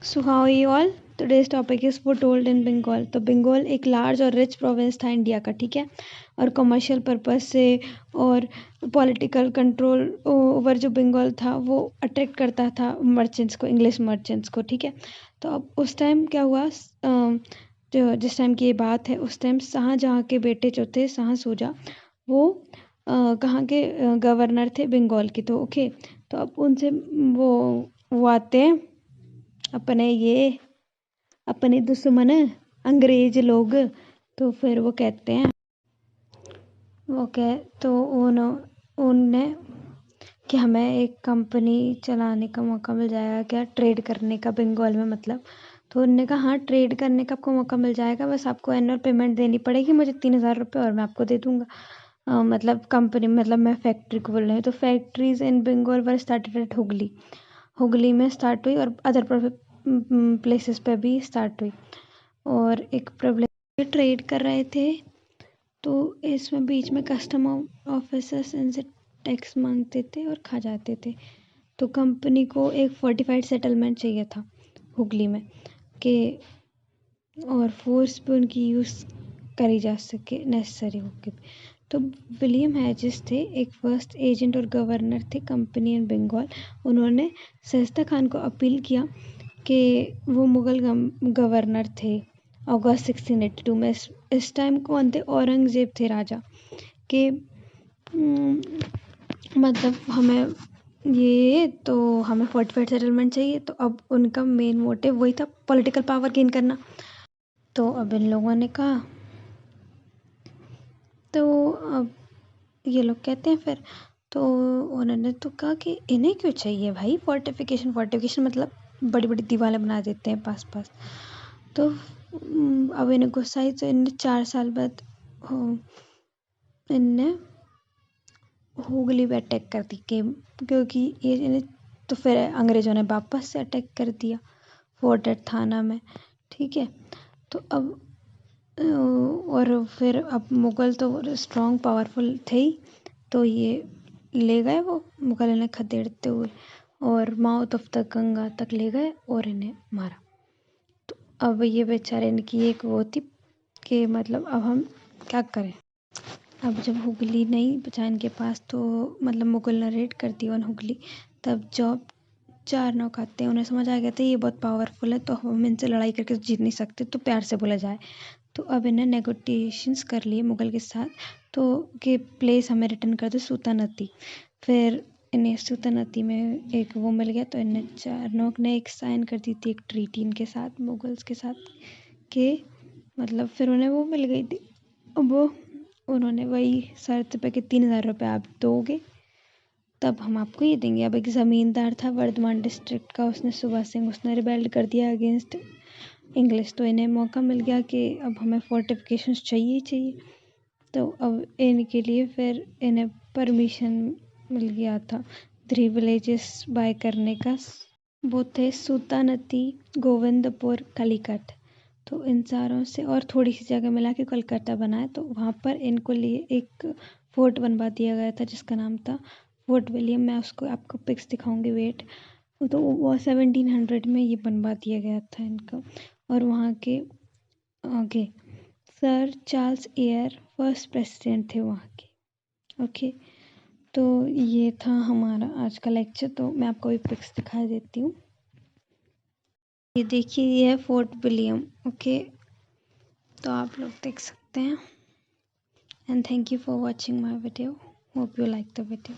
So how are you all? Today's topic is foothold in Bengal. तो बंगाल एक large और rich province था India का, ठीक है, और कमर्शियल पर्पस से और पॉलिटिकल कंट्रोल ओवर जो बंगाल था वो अट्रैक्ट करता था मर्चेंट्स को, इंग्लिश मर्चेंट्स को, ठीक है। तो अब उस टाइम क्या हुआ, जो जिस टाइम की ये बात है, उस टाइम शाहजहाँ के बेटे जो थे शाह सूजा, वो कहाँ के गवर्नर थे, बंगाल के। तो ओके, तो अब उनसे वो आते हैं अपने दुश्मन अंग्रेज लोग। तो फिर वो कहते हैं, तो उनने कि हमें एक कंपनी चलाने का मौका मिल जाएगा क्या, ट्रेड करने का बंगाल में, मतलब। तो उन्होंने कहा हाँ, ट्रेड करने का आपको मौका मिल जाएगा, बस आपको एनुअल पेमेंट देनी पड़ेगी मुझे 3,000 रुपये, और मैं आपको दे दूंगा। मतलब कंपनी, मतलब मैं फैक्ट्री को बोल रही हूँ। तो factories in Bengal were started at Hooghly में स्टार्ट हुई, और अदर प्लेसेस पे भी स्टार्ट हुई। और एक प्रॉब्लम, ट्रेड कर रहे थे, तो इसमें बीच में कस्टम ऑफिसर्स इनसे टैक्स मांगते थे और खा जाते थे। तो कंपनी को एक फोर्टिफाइड सेटलमेंट चाहिए था हुगली में, कि और फोर्स पे उनकी यूज़ करी जा सके नेसेसरी होके। तो विलियम हैजिस थे, एक फर्स्ट एजेंट और गवर्नर थे कंपनी इन बंगाल। उन्होंने शैस्ता खान को अपील किया कि वो मुग़ल गवर्नर थे अगस्त 1682 में। इस टाइम कौन थे, औरंगज़ेब थे राजा के। मतलब हमें फोर्टिफाइड सेटलमेंट चाहिए। तो अब उनका मेन मोटिव वही था, पॉलिटिकल पावर गेन करना। तो अब इन लोगों ने कहा, तो अब ये लोग कहते हैं फिर, तो उन्होंने तो कहा कि इन्हें क्यों चाहिए भाई फोर्टिफिकेशन, मतलब बड़ी बड़ी दीवारें बना देते हैं पास। तो अब इन्हें गुस्सा आई, तो इन्हें 4 साल बाद इनने हुगली पे अटैक कर दी, क्योंकि ये इन्हें, तो फिर अंग्रेज़ों ने वापस से अटैक कर दिया फोर्ट थाना में, ठीक है। तो अब और फिर अब मुग़ल तो स्ट्रॉन्ग पावरफुल थे ही, तो ये ले गए, वो मुग़ल इन्हें खदेड़ते हुए, और माउथ ऑफ द गंगा तक ले गए और इन्हें मारा। तो अब ये बेचारे, इनकी एक वो थी कि मतलब अब हम क्या करें। अब जब हुगली नहीं बचा इनके पास, तो मतलब मुग़ल ने रेड कर दी ऑन हुगली। तब जब 4 नौका आते हैं, उन्हें समझ आ गया था ये बहुत पावरफुल है, तो हम इनसे लड़ाई करके जीत नहीं सकते, तो प्यार से बोला जाए। तो अब इन्हें नेगोटिएशंस कर लिए मुग़ल के साथ, तो कि प्लेस हमें रिटर्न कर दो सुल्तानती। फिर इन्हें सुल्तानती में एक वो मिल गया, तो इन्हें 4 नौक ने एक साइन कर दी थी, एक ट्रीटी इनके साथ, मुग़ल्स के साथ, कि मतलब फिर उन्हें वो मिल गई थी। अब उन्होंने वही शर्त पे कि 3,000 रुपये आप दोगे, तब हम आपको ये देंगे। अब एक ज़मींदार था वर्धमान डिस्ट्रिक्ट का, उसने सुभाष सिंह, उसने रिबेल्ड कर दिया अगेंस्ट इंग्लिश। तो इन्हें मौका मिल गया कि अब हमें फोर्टिफिकेशंस चाहिए ही चाहिए। तो अब इनके लिए फिर इन्हें परमिशन मिल गया था 3 विलेजेस बाय करने का। वो थे सुल्तानती, गोविंदपुर, कालीकट। तो इन चारों से और थोड़ी सी जगह मिला के कोलकाता बनाया। तो वहाँ पर इनको लिए एक फोर्ट बनवा दिया गया था, जिसका नाम था फोर्ट विलियम। मैं उसको आपको पिक्स दिखाऊंगी, वेट। तो वो 1700 में ये बनवा दिया गया था इनका। और वहाँ के आगे sir Charles air first president थे वहाँ के। ओके, तो ये था हमारा आज का लेक्चर। तो मैं आपको भी पिक्स दिखा देती हूँ। ये देखिए, ये है फोर्ट विलियम। ओके, तो आप लोग देख सकते हैं। And thank you for watching my video, hope you like the video.